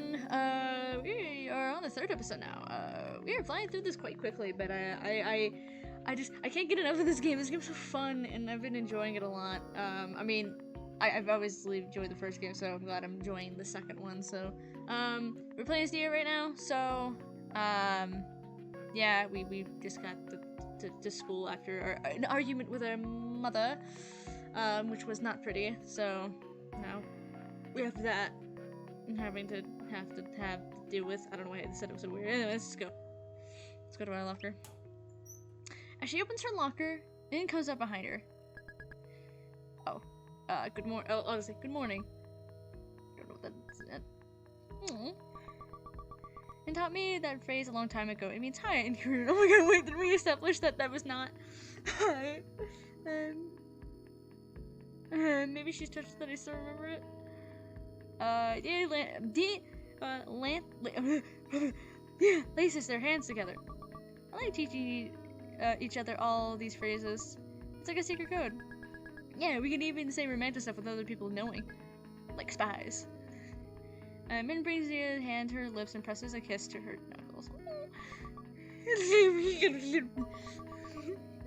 everyone. We are on the third episode now. We are flying through this quite quickly, but I can't get enough of this game. This game's so fun, and I've been enjoying it a lot. I mean, I've obviously enjoyed the first game, so I'm glad I'm enjoying the second one. So, we're playing as Diya right now. So, yeah, we just got to school after an argument with our mother, which was not pretty. So now we have that. Having to deal with. I don't know why I said it was so weird. Anyway, let's go. Let's go to our locker. As she opens her locker, Min comes up behind her. Oh, good morning. Oh, I'll say good morning. I don't know what that's. And taught me that phrase a long time ago. It means hi. And you're, oh my god, wait, did we establish that that was not hi? Maybe she's touched that I still remember it. Laces their hands together. I like teaching each other all these phrases. It's like a secret code. Yeah, we can even say romantic stuff with other people knowing. Like spies. Min brings Diya's hand to her lips and presses a kiss to her knuckles. This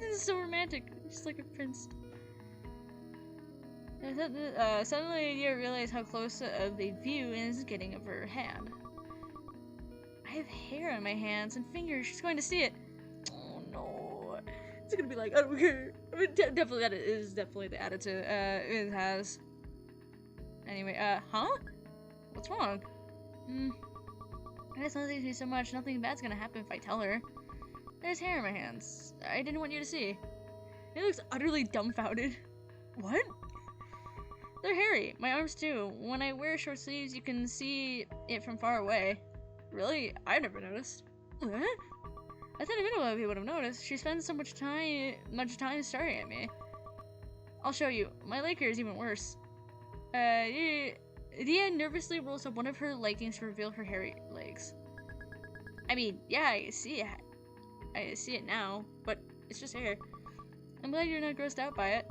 is so romantic. Just like a prince. Suddenly Diya realized how close of a view is getting of her hand. I have hair on my hands and fingers. She's going to see it. Oh no. It's gonna be like, I don't care. I mean, definitely that is definitely the attitude it has. Anyway, huh? What's wrong? I guess nothing to me so much. Nothing bad's gonna happen if I tell her. There's hair in my hands. I didn't want you to see. He looks utterly dumbfounded. What? They're hairy. My arms too. When I wear short sleeves, you can see it from far away. Really? I never noticed. What? I thought a lot of people would have noticed. She spends so much time staring at me. I'll show you. My leg hair is even worse. Diya nervously rolls up one of her leggings to reveal her hairy legs. I mean, yeah, I see it. I see it now, but it's just hair. I'm glad you're not grossed out by it,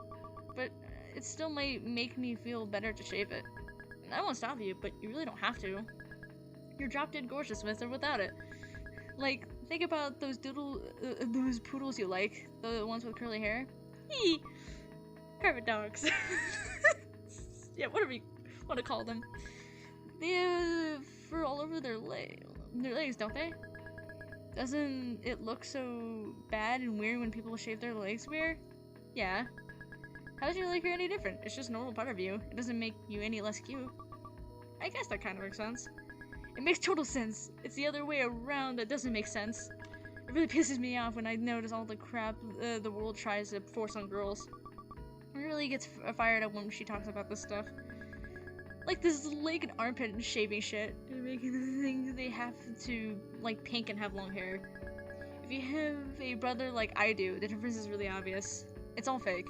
but it still might make me feel better to shave it. I won't stop you, but you really don't have to. You're drop-dead gorgeous with or without it. Like, think about those those poodles you like, the ones with curly hair. Eee! Carpet dogs. Yeah, whatever you want to call them. They have fur all over their legs, don't they? Doesn't it look so bad and weird when people shave their legs weird? Yeah. How does your leg hair any different? It's just a normal part of you. It doesn't make you any less cute. I guess that kind of makes sense. It makes total sense. It's the other way around that doesn't make sense. It really pisses me off when I notice all the crap the world tries to force on girls. It really gets fired up when she talks about this stuff. Like this leg and armpit and shaving shit. And making the thing they have to, like, pink and have long hair. If you have a brother like I do, the difference is really obvious. It's all fake.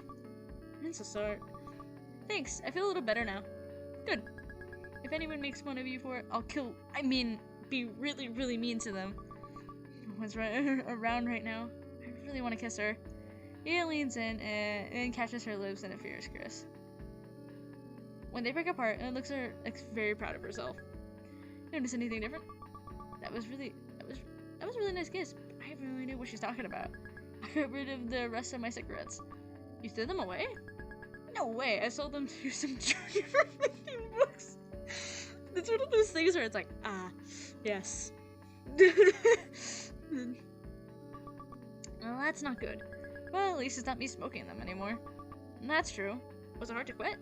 I'm so sorry. Thanks, I feel a little better now. Good. If anyone makes fun of you for it, I'll be really, really mean to them. No one's around right now. I really want to kiss her. Diya leans in and catches her lips in a fierce kiss. When they break apart, and looks very proud of herself. Notice anything different? That was a really nice kiss. I have no idea what she's talking about. I got rid of the rest of my cigarettes. You threw them away? No way, I sold them to some junkie for 15 bucks. It's one of those things where it's like, yes. Well, that's not good. Well, at least it's not me smoking them anymore. And that's true. Was it hard to quit?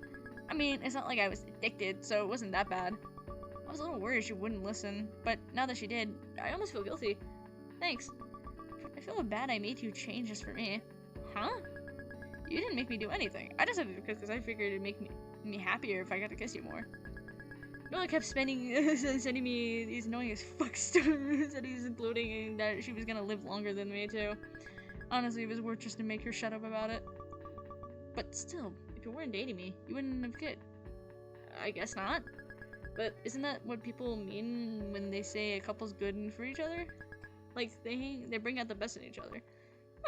I mean, it's not like I was addicted, so it wasn't that bad. I was a little worried she wouldn't listen, but now that she did, I almost feel guilty. Thanks. I feel bad I made you change just for me. Huh? You didn't make me do anything. I just did it because I figured it'd make me happier if I got to kiss you more. Noah kept sending me these annoying as fuck stories that he's including and that she was gonna live longer than me too. Honestly, it was worth just to make her shut up about it. But still, if you weren't dating me, you wouldn't have kid. I guess not. But isn't that what people mean when they say a couple's good for each other? Like, they bring out the best in each other.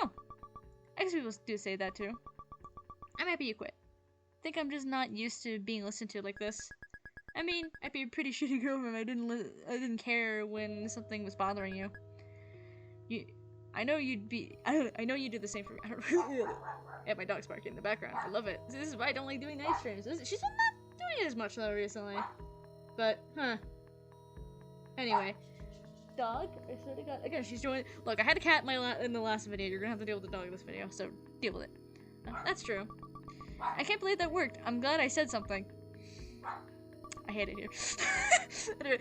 Oh, I guess people do say that too. I'm happy you quit. Think I'm just not used to being listened to like this. I mean, I'd be a pretty shitty girlfriend if I didn't care when something was bothering you. I know you'd be. I know you do the same for me. Yeah, my dog's barking in the background. I love it. This is why I don't like doing night streams. She's not doing it as much though recently. But, anyway. Dog? I swear to God. Again, she's doing. Look, I had a cat in the last video. You're gonna have to deal with the dog in this video, so deal with it. That's true. I can't believe that worked. I'm glad I said something. I hate it here. Anyway,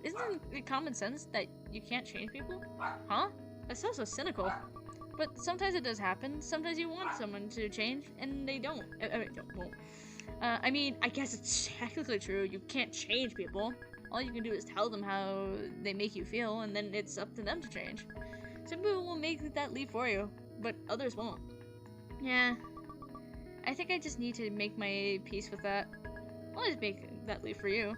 isn't it common sense that you can't change people? Huh? That sounds so cynical. But sometimes it does happen. Sometimes you want someone to change, and they don't. Won't. I mean, I guess it's technically true. You can't change people. All you can do is tell them how they make you feel, and then it's up to them to change. Some people will make that leap for you, but others won't. Yeah. I think I just need to make my peace with that. I'll always make that leap for you.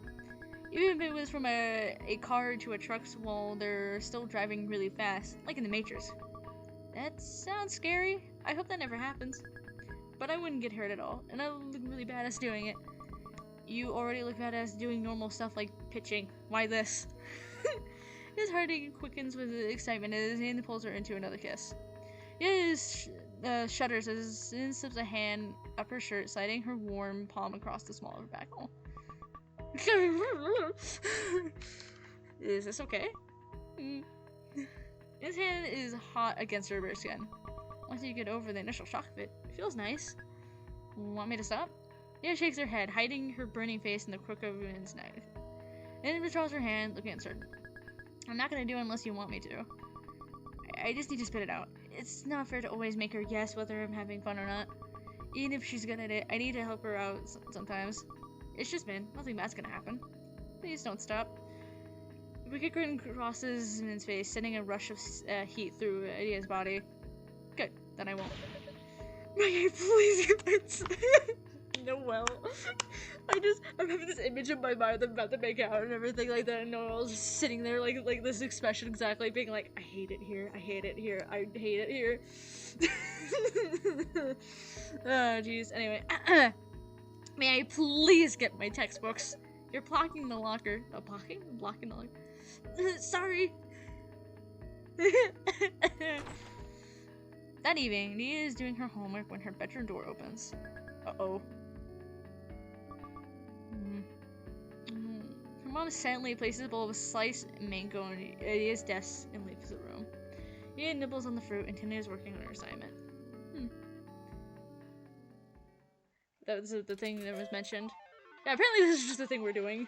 Even if it was from a car to a truck while they're still driving really fast, like in the Matrix. That sounds scary. I hope that never happens. But I wouldn't get hurt at all, and I would look really badass doing it. You already look badass doing normal stuff like pitching. Why this? His heart quickens with excitement as his hand pulls her into another kiss. His shudders as he slips a hand up her shirt, sliding her warm palm across the small of her back. Oh. Is this okay? His hand is hot against her bare skin. Once you get over the initial shock of it, it feels nice. Want me to stop? Diya shakes her head, hiding her burning face in the crook of Min's neck. Then withdraws her hand, looking uncertain. I'm not gonna do it unless you want me to. I just need to spit it out. It's not fair to always make her guess whether I'm having fun or not. Even if she's good at it, I need to help her out sometimes. It's just Min. Nothing bad's gonna happen. Please don't stop. A wicked grin crosses Min's face, sending a rush of heat through Diya's body. Good. Then I won't. May I please get no, well. I'm having this image in my mind of about to make out and everything like that, and Noel's just sitting there like this expression exactly, being like, I hate it here, I hate it here, I hate it here. Oh, jeez. Anyway. May I please get my textbooks? You're blocking the locker. Oh, blocking? I'm blocking the locker. Sorry. That evening, Diya is doing her homework when her bedroom door opens. Uh-oh. Her mom silently places a bowl of sliced mango on Diya's desk and leaves the room. Diya nibbles on the fruit and continues working on her assignment. That was the thing that was mentioned. Yeah, apparently this is just the thing we're doing.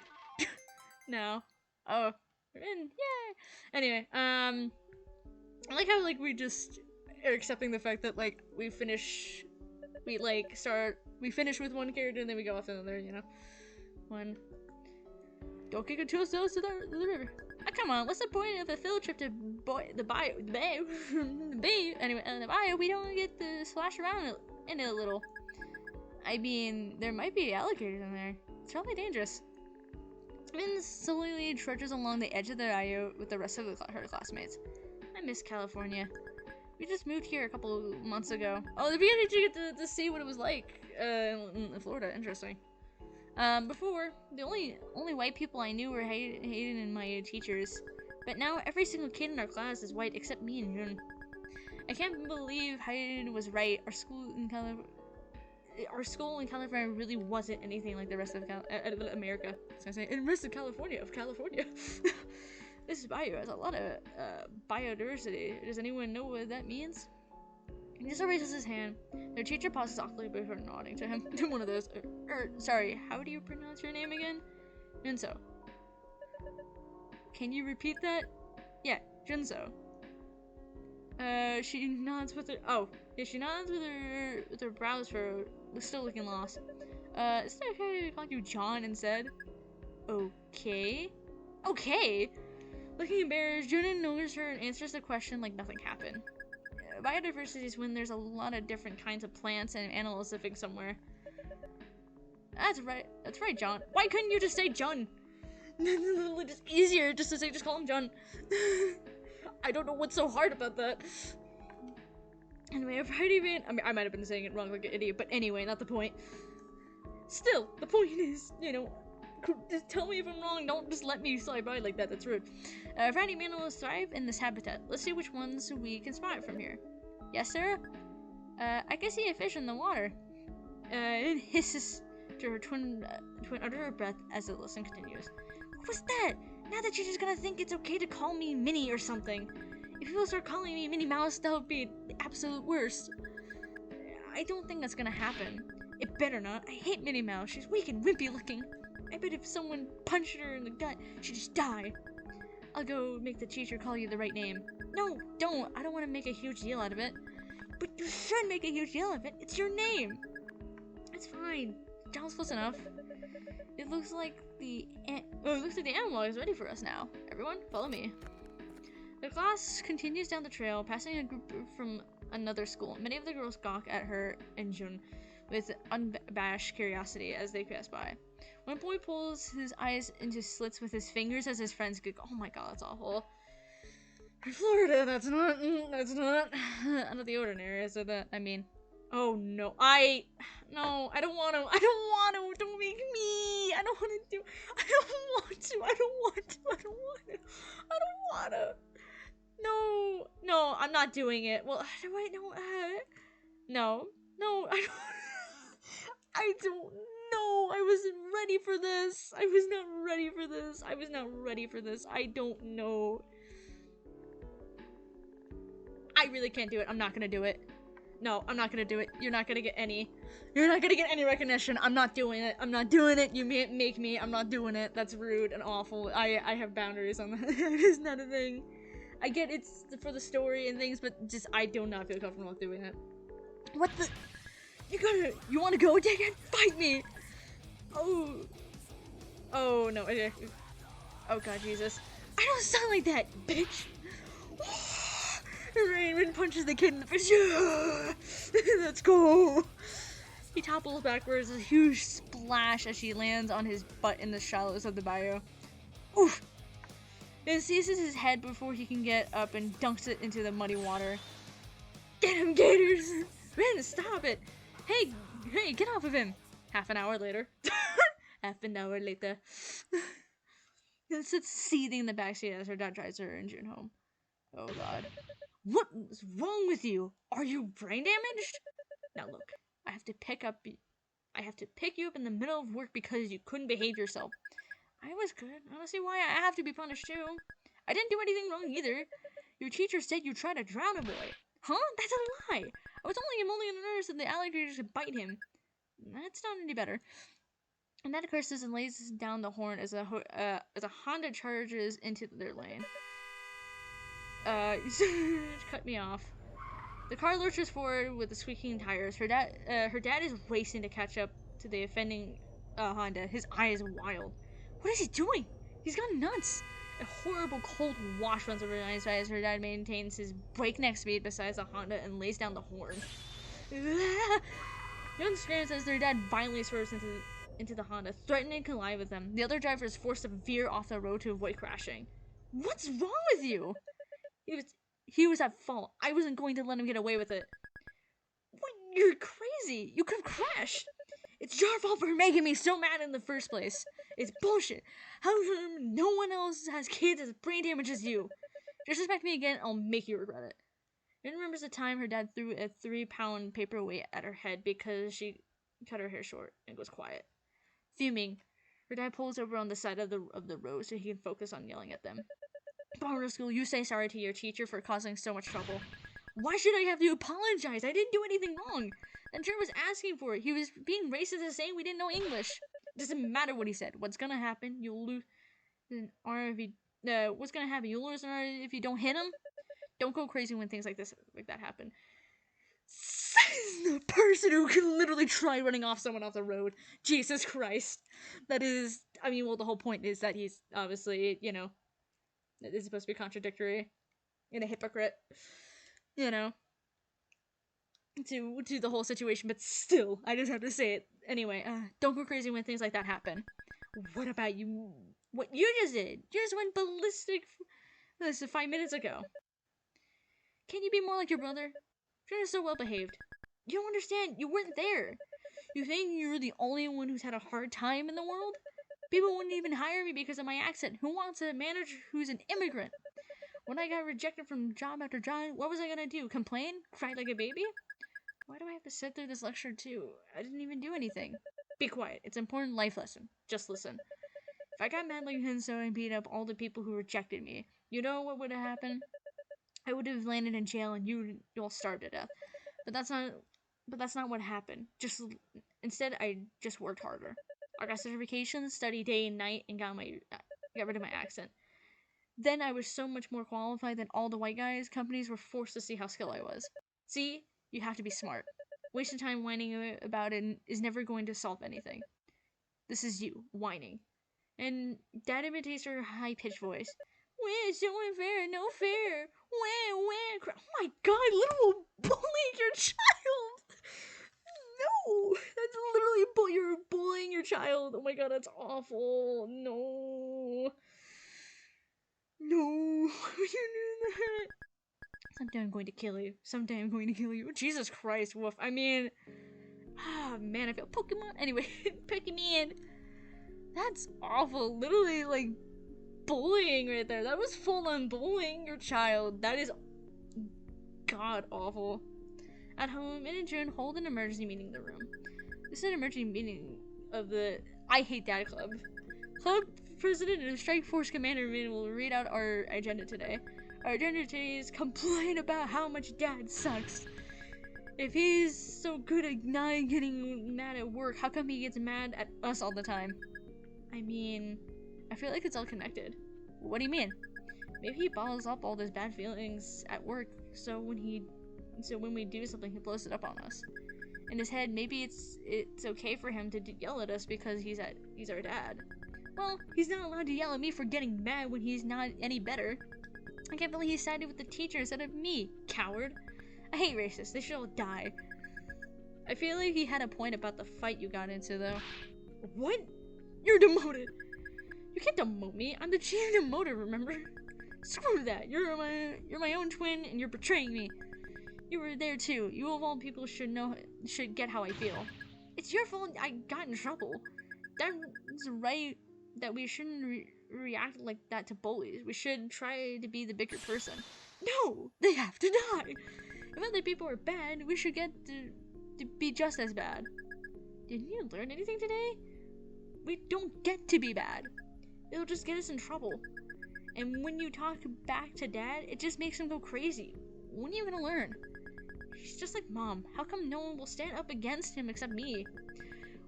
No. Oh. We're in. Yay! Anyway, I like how, like, we just are accepting the fact that, like, we finish with one character and then we go off to another, you know? One. Don't kick it too close to the river. Ah, come on, what's the point of a field trip to the bayou? Anyway, the bayou, we don't get to splash around in it a little. I mean, there might be alligators in there. It's probably dangerous. Min slowly trudges along the edge of the bayou with the rest of her classmates. I miss California. We just moved here a couple months ago. Oh, the beginning you get to see what it was like in Florida. Interesting. Before, the only white people I knew were Hayden and my teachers. But now every single kid in our class is white except me and Jun. I can't believe Hayden was right. Our school in California really wasn't anything like the rest of America. I was gonna say, and the rest of California. This bayou has a lot of biodiversity. Does anyone know what that means? He just raises his hand. Their teacher pauses awkwardly before nodding to him. One of those. Sorry, how do you pronounce your name again? Min-seo. Can you repeat that? Yeah, Min-seo. She nods with her. Oh, yeah, she nods with her brows furrowed, still looking lost. Is it okay to call you John instead? Okay. Okay. Looking embarrassed, Jun ignores her and answers the question like nothing happened. Biodiversity is when there's a lot of different kinds of plants and animals living somewhere. That's right, John. Why couldn't you just say John? It's just easier just to say, just call him John. I don't know what's so hard about that. Anyway, I mean, I might have been saying it wrong like an idiot, but anyway, not the point. Still, the point is, you know, Just tell me if I'm wrong. Don't just let me slide by like that. That's rude. Finding animals thrive in this habitat. Let's see which ones we can spot from here. Yes, sir? I can see a fish in the water. It hisses to her twin under her breath as the lesson continues. What was that? Now that you're just gonna think it's okay to call me Minnie or something. If people start calling me Minnie Mouse, that would be the absolute worst. I don't think that's gonna happen. It better not. I hate Minnie Mouse. She's weak and wimpy looking. I bet if someone punched her in the gut, she'd just die. I'll go make the teacher call you the right name. No, don't. I don't want to make a huge deal out of it. But you should make a huge deal of it. It's your name. It's fine. John's close enough. It looks like the animal is ready for us now. Everyone, follow me. The class continues down the trail, passing a group from another school. Many of the girls gawk at her and Jun with unabashed curiosity as they pass by. One boy pulls his eyes into slits with his fingers as his friends giggle. Oh my god, that's awful. Florida, that's not out of the ordinary, so that, I mean, oh no, I don't want to, don't make me, I don't want to, no, I'm not doing it. Well, do I know, no, I don't know, I wasn't ready for this, I was not ready for this, I don't know. I really can't do it. I'm not gonna do it. No, I'm not gonna do it. You're not gonna get any recognition. I'm not doing it. You make me. I'm not doing it. That's rude and awful. I have boundaries on that. It is not a thing. I get it's for the story and things, but just I do not feel comfortable with doing it. What the? You wanna go, dickhead? Fight me! Oh no. Okay. Oh god, Jesus. I don't sound like that, bitch! Raymond punches the kid in the face. Yeah! Let's go! He topples backwards, a huge splash as she lands on his butt in the shallows of the bayou. Oof! Then seizes his head before he can get up and dunks it into the muddy water. Get him, Gators! Ren, stop it! Hey, get off of him! Half an hour later. Then sits seething in the backseat as her dad drives her engine home. Oh god. What's wrong with you? Are you brain damaged? Now look, I have to pick you up in the middle of work because you couldn't behave yourself. I was good. I don't see why I have to be punished too. I didn't do anything wrong either. Your teacher said you tried to drown a boy. Huh? That's a lie. I'm only a nurse and the alligator should bite him. That's not any better. And that curses and lays down the horn as a Honda charges into their lane. Cut me off. The car lurches forward with the squeaking tires. Her dad is racing to catch up to the offending Honda. His eye is wild. What is he doing? He's gone nuts. A horrible cold wash runs over his eyes as her dad maintains his breakneck speed beside the Honda and lays down the horn. Young screams as their dad violently swerves into the Honda, threatening to collide with them. The other driver is forced to veer off the road to avoid crashing. What's wrong with you? He was at fault. I wasn't going to let him get away with it. What? You're crazy. You could have crashed. It's your fault for making me so mad in the first place. It's bullshit. How come no one else has kids as brain damage as you? Disrespect me again, I'll make you regret it. Rin remembers the time her dad threw a 3-pound paperweight at her head because she cut her hair short and goes quiet. Fuming, her dad pulls over on the side of the road so he can focus on yelling at them. Go to school, you say sorry to your teacher for causing so much trouble. Why should I have to apologize? I didn't do anything wrong. That jerk was asking for it. He was being racist and saying we didn't know English. It doesn't matter what he said. What's gonna happen? You'll lose an arm if you. What's gonna happen? You'll lose an arm if you don't hit him. Don't go crazy when things like that happen. Says the person who can literally try running off someone off the road. Jesus Christ. That is. I mean, well, the whole point is that he's obviously, it is supposed to be contradictory and a hypocrite, to the whole situation, but still, I just have to say it. Anyway, don't go crazy when things like that happen. What about you? What you just did? You just went ballistic 5 minutes ago. Can you be more like your brother? You're so well behaved. You don't understand. You weren't there. You think you're the only one who's had a hard time in the world? People wouldn't even hire me because of my accent. Who wants a manager who's an immigrant? When I got rejected from job after job, what was I gonna do? Complain? Cry like a baby? Why do I have to sit through this lecture too? I didn't even do anything. Be quiet. It's an important life lesson. Just listen. If I got mad like Min-seo and beat up all the people who rejected me, you know what would have happened? I would have landed in jail and you all starved to death. But that's not what happened. Instead, I just worked harder. I got certifications, studied day and night, and got rid of my accent. Then I was so much more qualified than all the white guys. Companies were forced to see how skilled I was. See, you have to be smart. Wasting time whining about it is never going to solve anything. This is you whining, and Dad imitates her high-pitched voice. Wah, so unfair, no fair. Wah, wah. Oh my God, little bullying your child. No, that's literally you're bullying your child. Oh my God, that's awful. No. Why would you do that? Someday I'm going to kill you. Someday I'm going to kill you. Jesus Christ, woof. I mean, man, I feel Pokemon. Anyway, Pokemon. That's awful. Literally, like, bullying right there. That was full-on bullying your child. That is god awful. At home, Min and June hold an emergency meeting in the room. This is an emergency meeting of the I Hate Dad Club. Club president and strike force commander Min will read out our agenda today. Our agenda today is complain about how much Dad sucks. If he's so good at not getting mad at work, how come he gets mad at us all the time? I mean, I feel like it's all connected. What do you mean? Maybe he bottles up all those bad feelings at work, so when we do something, he blows it up on us. In his head, maybe it's okay for him to yell at us because he's our dad. Well, he's not allowed to yell at me for getting mad when he's not any better. I can't believe he sided with the teacher instead of me, coward. I hate racists. They should all die. I feel like he had a point about the fight you got into, though. What? You're demoted. You can't demote me. I'm the chief demoter, remember? Screw that. You're my own twin, and you're betraying me. You were there too. You of all people should get how I feel. It's your fault I got in trouble. That's right that we shouldn't react like that to bullies. We should try to be the bigger person. No! They have to die! If other people are bad, we should get to be just as bad. Didn't you learn anything today? We don't get to be bad. It'll just get us in trouble. And when you talk back to Dad, it just makes him go crazy. When are you gonna learn? He's just like Mom. How come no one will stand up against him except me?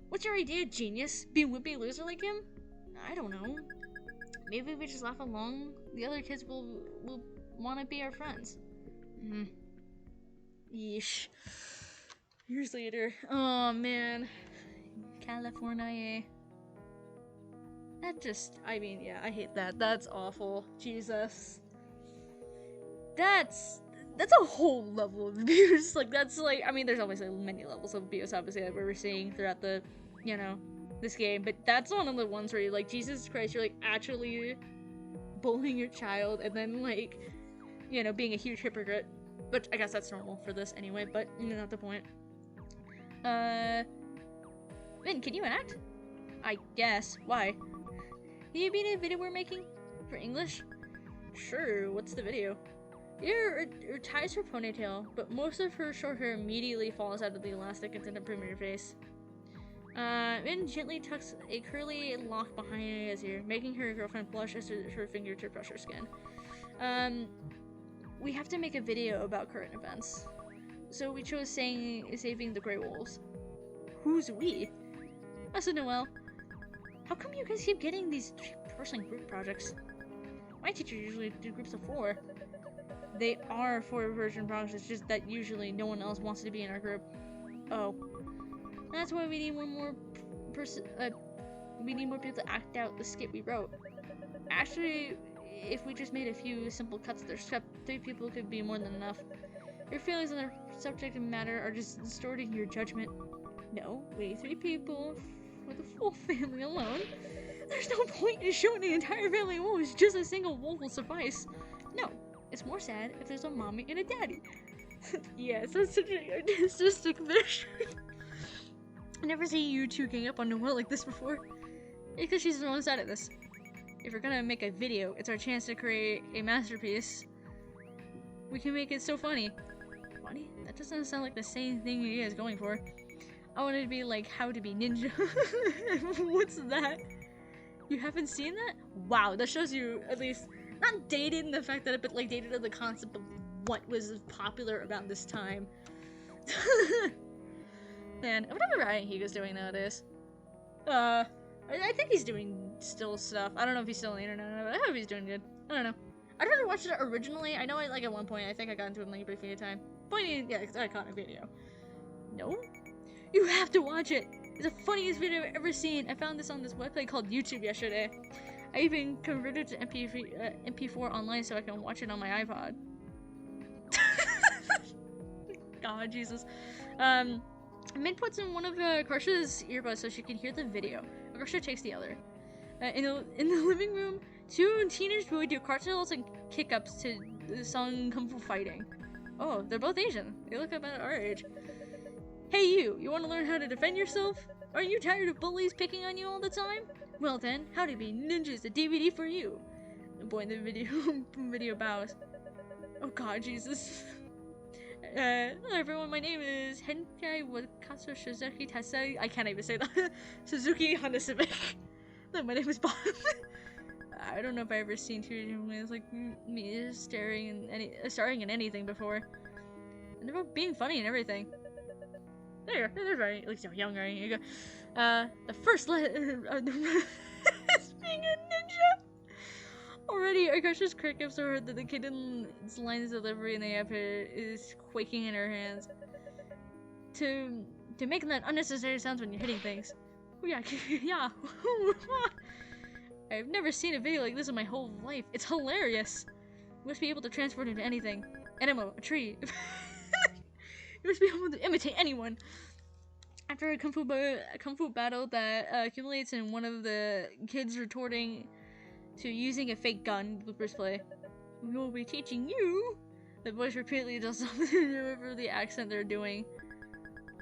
What's your idea, genius? Be a wimpy loser like him? I don't know. Maybe we just laugh along. The other kids will want to be our friends. Yeesh. Years later. Oh, man. California. I mean, yeah, I hate that. That's awful. Jesus. That's a whole level of abuse. Like, that's like, I mean, there's obviously many levels of abuse, obviously, that we're seeing throughout the, this game, but that's one of the ones where you're like, Jesus Christ, you're like actually bullying your child and then like, being a huge hypocrite. But I guess that's normal for this anyway, but not the point. Min, can you enact? I guess. Why? Can you be in a video we're making? For English? Sure, what's the video? Diya ties her ponytail, but most of her short hair immediately falls out of the elastic and ends up in her face. Min gently tucks a curly lock behind his ear, making her girlfriend blush as her finger to brush her skin. We have to make a video about current events, so we chose saving the Grey Wolves. Who's we? Us and Noelle. How come you guys keep getting these 3-person group projects? My teacher usually did groups of 4. They are 4-person projects, it's just that usually no one else wants to be in our group. Oh. That's why we need one more we need more people to act out the skit we wrote. Actually, if we just made a few simple cuts to their script, 3 people could be more than enough. Your feelings on the subject matter are just distorting your judgment. No, we need 3 people for the full family alone. There's no point in showing the entire family wolves, just a single wolf will suffice. No, it's more sad if there's a mommy and a daddy. Yes, that's such a narcissistic vision. I never seen you 2 gang up on Noelle like this before. Because she's the one side of this. If we're gonna make a video, it's our chance to create a masterpiece. We can make it so funny. Funny? That doesn't sound like the same thing you guys going for. I want it to be like How to Be Ninja. What's that? You haven't seen that? Wow, that shows you at least not dated in the fact that it, but like dated in the concept of what was popular around this time. Man, I wonder what Ryan Higa's doing nowadays. I think he's doing still stuff. I don't know if he's still on the internet, but I hope he's doing good. I don't know. I tried to watch it originally. I know like at one point I think I got into it like briefly at a time. Pointing, yeah, it's an iconic video. No? You have to watch it! It's the funniest video I've ever seen. I found this on this website called YouTube yesterday. I even converted to MP4 online so I can watch it on my iPod. God, Jesus. Min puts in one of Karsha's earbuds so she can hear the video. Karsha takes the other. In the living room, two teenage boys do cartwheels and kick-ups to the song Kung Fu Fighting. Oh, they're both Asian. They look about our age. Hey you want to learn how to defend yourself? Aren't you tired of bullies picking on you all the time? Well then, How to Be Ninja is the DVD for you. The boy in the video bows. Oh God, Jesus. Hello everyone, my name is Henkai Wakaso Shizuki Tasei. I can't even say that. Suzuki Honda Civic. No, my name is Bob. I don't know if I've ever seen two humans like me starring in anything before. And they're both being funny and everything. They're very, at least you're young, right? You go. The first being a ninja. Already, Akasha's crickets so hard that the kitten's line's delivery and the app is quaking in her hands. To make that unnecessary sounds when you're hitting things. Oh yeah, yeah. I've never seen a video like this in my whole life. It's hilarious. You must be able to transform into anything. Animal, a tree. You must be able to imitate anyone. After a kung fu battle that accumulates in one of the kids retorting to using a fake gun, bloopers play. We will be teaching you. The voice repeatedly does something to deliver the accent they're doing.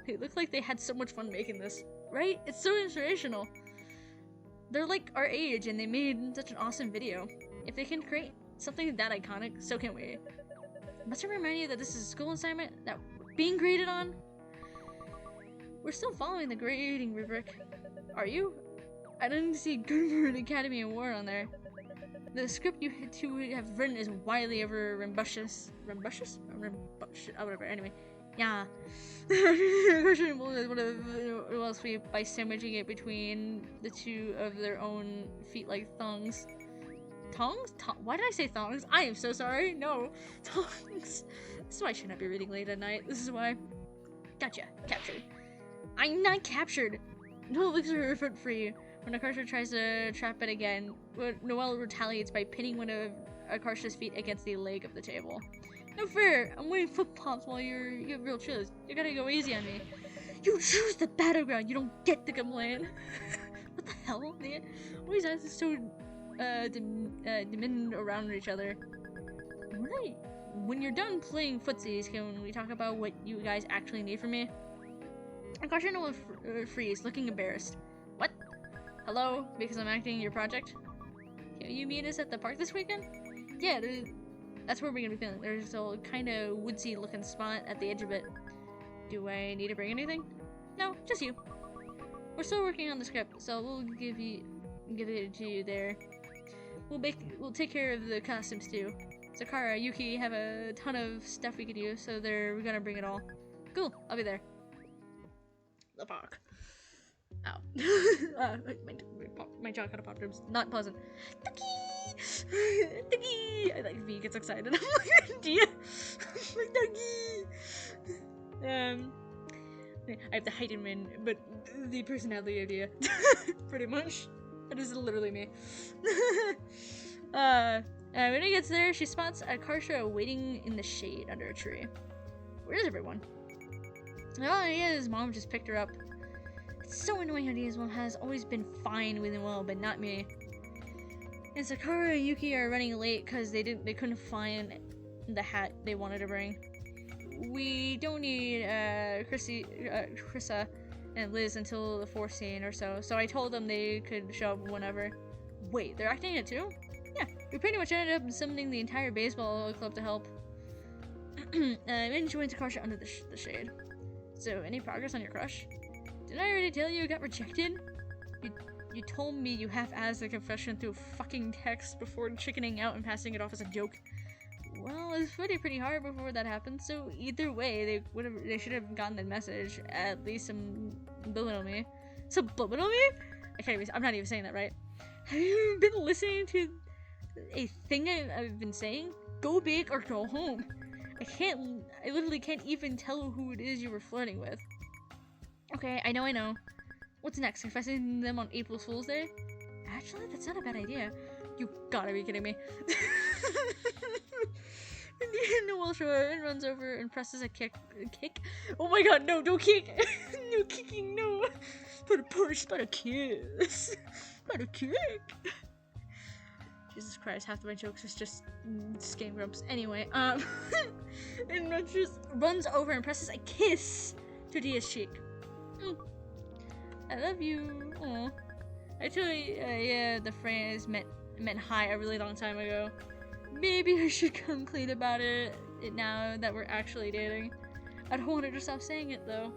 They look like they had so much fun making this, right? It's so inspirational. They're like our age and they made such an awesome video. If they can create something that iconic, so can we. Must I remind you that this is a school assignment that we're being graded on? We're still following the grading rubric. Are you? I didn't see Good for an Academy Award on there. The script you two have written is widely over ambitious. Ambitious? Oh, whatever, anyway. Yeah. What else we by sandwiching it between the two of their own feet like thongs. Tongs? Why did I say thongs? I am so sorry. No. Tongs. This is why I should not be reading late at night. This is why. Gotcha. Captured. I'm not captured. No looks are for you. When Akarsha tries to trap it again, Noelle retaliates by pinning one of Akarsha's feet against the leg of the table. No fair! I'm wearing flip flops while you have real chills. You gotta go easy on me. You choose the battleground. You don't get to complain. What the hell, man? Why is that so demeaned around each other? Right. When you're done playing footsies, can we talk about what you guys actually need from me? Akarsha and Noelle freeze, looking embarrassed. What? Hello? Because I'm acting your project? Can you meet us at the park this weekend? Yeah, that's where we're gonna be filming. There's a kind of woodsy looking spot at the edge of it. Do I need to bring anything? No, just you. We're still working on the script, so we'll give it to you there. We'll take care of the costumes too. Sakura, Yuki have a ton of stuff we could use, so we're gonna bring it all. Cool, I'll be there. The park. Ow. My jaw kind of popped. It was not pleasant. Ducky! Ducky! I like V gets excited. I'm like, Diya! Like, Ducky! I have the height in Min, but the personality of Diya. Pretty much. That is literally me. When he gets there, she spots Akarsha waiting in the shade under a tree. Where is everyone? Oh, his mom just picked her up. It's so annoying how Diya's mom has always been fine with Noelle, but not me. And Sakura and Yuki are running late because they couldn't find the hat they wanted to bring. We don't need Krissa and Liz until the 4th scene or so. So I told them they could show up whenever. Wait, they're acting it too? Yeah, we pretty much ended up summoning the entire baseball club to help. Min joins Akarsha under the shade. So, any progress on your crush? Didn't I already tell you got rejected? You told me you half-assed the confession through fucking text before chickening out and passing it off as a joke. Well, it was pretty hard before that happened, so either way, they should have gotten the message, at least subliminally. Subliminally? I'm not even saying that right. Have you been listening to a thing I've been saying? Go big or go home. I literally can't even tell who it is you were flirting with. Okay, I know. What's next? Confessing them on April Fool's Day? Actually, that's not a bad idea. You gotta be kidding me. Noel Shore runs over and presses a kick. Oh my god, no, don't kick! No kicking, no! But a push, but a kiss! But a kick! Jesus Christ, half of my jokes is just skin grumps. Anyway, and runs over and presses a kiss to Diya's cheek. I love you. Aw. Actually, yeah, the phrase meant hi a really long time ago. Maybe I should come clean about it now that we're actually dating. I don't want her to stop saying it though.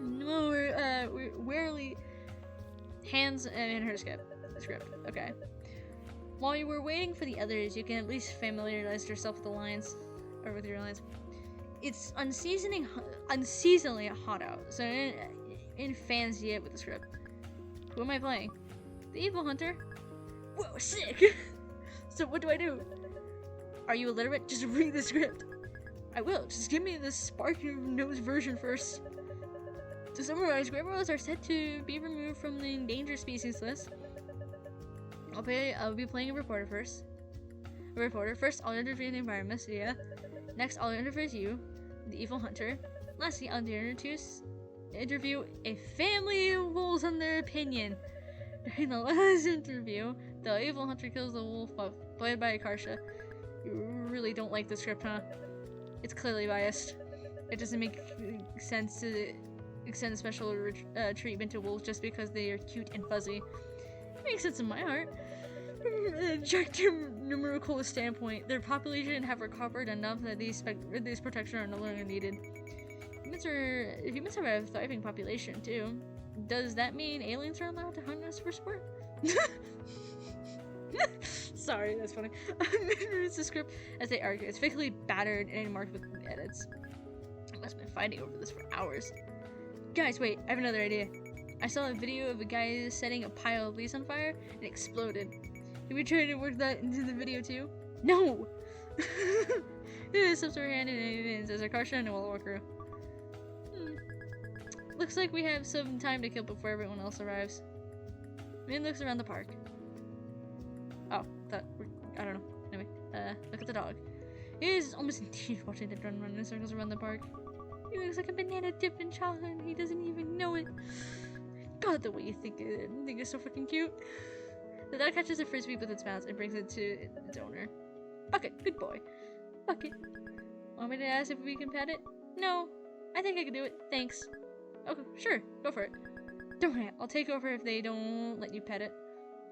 No, we're warily hands in her script. Okay. While you were waiting for the others, you can at least familiarize yourself with the lines, or with your lines. It's unseasonably hot out, so in fancy it with the script. Who am I playing? The Evil Hunter? Whoa, sick! So what do I do? Are you illiterate? Just read the script. I will. Just give me the spark-your-nose version first. To summarize, Greyballs are set to be removed from the endangered species list. I'll be playing a reporter first. First, I'll interview the environment, Diya. Next, I'll interview you, the Evil Hunter. Lastly, I'll interview a family of wolves on their opinion. During the last interview, the Evil Hunter kills the wolf played by Akarsha. You really don't like the script, huh? It's clearly biased. It doesn't make sense to extend special treatment to wolves just because they are cute and fuzzy. It makes sense in my heart. Objective numerical standpoint, their population have recovered enough that these protection are no longer needed. Humans have a thriving population too. Does that mean aliens are allowed to hunt us for sport? Sorry, that's funny. Reads the script as they argue. It's fakely battered and marked with edits. I must have been fighting over this for hours. Guys, wait, I have another idea. I saw a video of a guy setting a pile of leaves on fire and it exploded. Can we try to work that into the video too? No! It slips her hand and says Akarsha and we'll walk through. Looks like we have some time to kill before everyone else arrives. Min looks around the park. Oh, I don't know. Anyway, look at the dog. He is almost in tears watching the dog run in circles around the park. He looks like a banana dipped in chocolate and he doesn't even know it. God, the way you think it's so fucking cute. The dog catches a frisbee with its mouth and brings it to its owner. Bucket, good boy. Bucket. Want me to ask if we can pet it? No, I think I can do it. Thanks. Okay, sure, go for it. Don't worry, I'll take over if they don't let you pet it.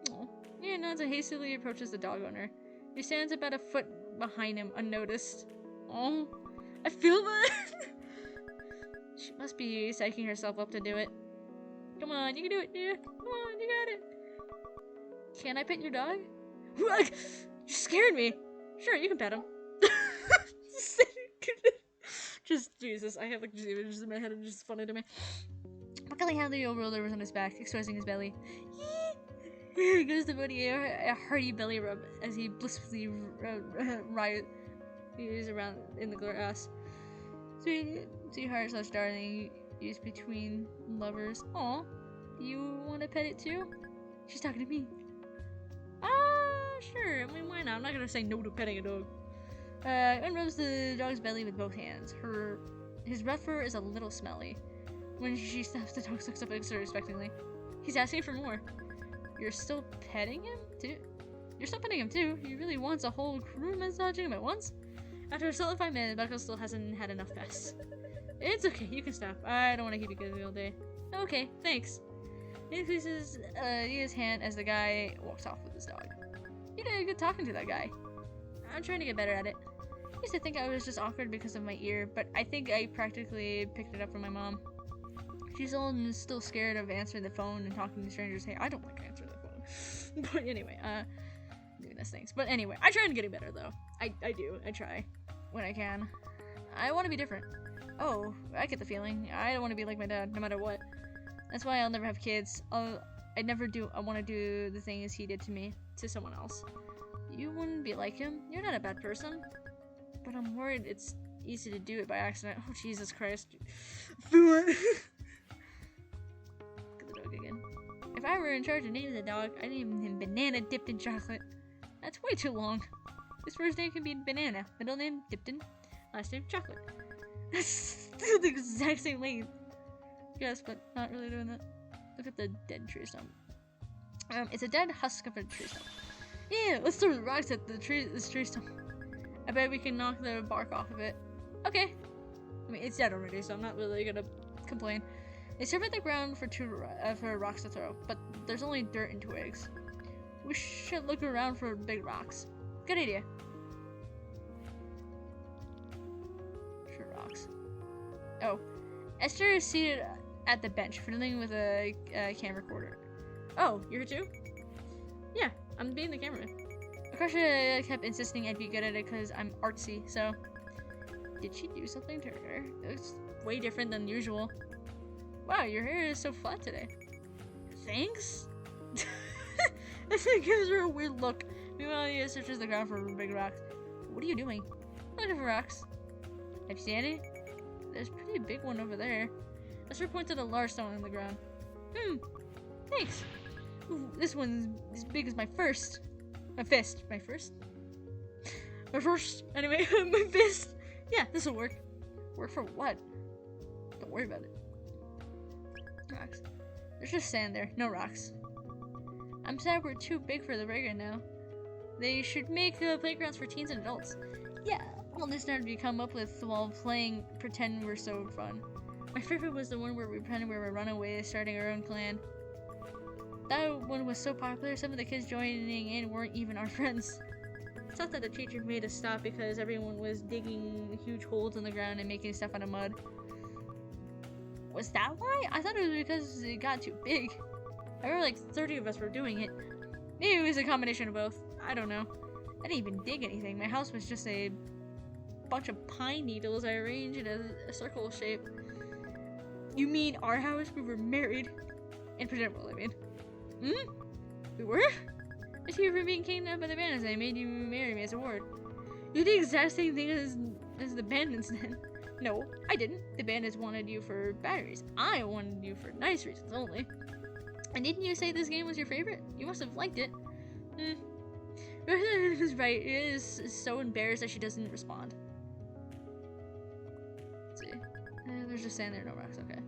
Aww. He nods and hastily approaches the dog owner. He stands about a foot behind him, unnoticed. Oh, I feel that. She must be psyching herself up to do it. Come on, you can do it, dude. Come on, you got it. Can I pet your dog? You scared me. Sure, you can pet him. Just, Jesus, I have like just images in my head and it's just funny to me. Luckily, how the old roller was on his back, exposing his belly. Here goes the body, a hearty belly rub as he blissfully rides around in the grass. Sweetheart / darling, used between lovers. Aw, you want to pet it too? She's talking to me. Sure. I mean, why not? I'm not gonna say no to petting a dog. Unrobes the dog's belly with both hands. His rough fur is a little smelly. When she stops, the dog looks up expectantly. He's asking for more. You're still petting him too? You're still petting him too? He really wants a whole crew massaging him at once? After a solid 5 minutes, Buckle still hasn't had enough pets. It's okay, you can stop. I don't want to keep you busy all day. Okay, thanks. He increases his hand as the guy walks off with his dog. You did good talking to that guy. I'm trying to get better at it. I used to think I was just awkward because of my ear, but I think I practically picked it up from my mom. She's old and is still scared of answering the phone and talking to strangers. Hey, I don't like answering the phone. But anyway, doing those things. But anyway, I try and get better though. I do. I try. When I can. I want to be different. Oh, I get the feeling. I don't want to be like my dad, no matter what. That's why I'll never have kids. I want to do the things he did to me, to someone else. You wouldn't be like him. You're not a bad person. But I'm worried it's easy to do it by accident. Oh, Jesus Christ. Look at the dog again. If I were in charge of naming the dog, I'd name him Banana Dipped in Chocolate. That's way too long. His first name can be Banana, middle name Dipped in, last name Chocolate. That's still the exact same length. Yes, but not really doing that. Look at the dead tree stump. It's a dead husk of a tree stump. Yeah, let's throw the rocks at this tree stump. I bet we can knock the bark off of it. Okay. I mean, it's dead already, so I'm not really gonna complain. They surveyed the ground for rocks to throw, but there's only dirt and twigs. We should look around for big rocks. Good idea. Sure, rocks. Oh, Esther is seated at the bench, fiddling with a camera recorder. Oh, you're here too? Yeah, I'm being the cameraman. Akasha kept insisting I'd be good at it because I'm artsy, so... Did she do something to her hair? It looks way different than usual. Wow, your hair is so flat today. Thanks? It gives her a weird look. Meanwhile, he searches the ground for big rocks. What are you doing? Looking for rocks. Have you seen any? There's a pretty big one over there. Esther points at a large stone on the ground. Thanks. Ooh, this one's as big as my fist. My first? My first? Anyway, my fist. Yeah, this'll work. Work for what? Don't worry about it. Rocks. There's just sand there, no rocks. I'm sad we're too big for the playground now. They should make playgrounds for teens and adults. Yeah, all this started to come up with while playing Pretend We're So Fun. My favorite was the one where we pretended we were runaways starting our own clan. That one was so popular, some of the kids joining in weren't even our friends. It's not that the teacher made us stop because everyone was digging huge holes in the ground and making stuff out of mud. Was that why? I thought it was because it got too big. I remember like 30 of us were doing it. Maybe it was a combination of both. I don't know. I didn't even dig anything. My house was just a bunch of pine needles I arranged in a circle shape. You mean our house? We were married. In Pretend World, I mean. We were? I see you were being kidnapped by the bandits and I made you marry me as a ward. You did the exact same thing as the bandits then. No, I didn't. The bandits wanted you for batteries. I wanted you for nice reasons only. And didn't you say this game was your favorite? You must have liked it. It was right. It is so embarrassed that she doesn't respond. Let's see. There's just sand there, no rocks. Okay.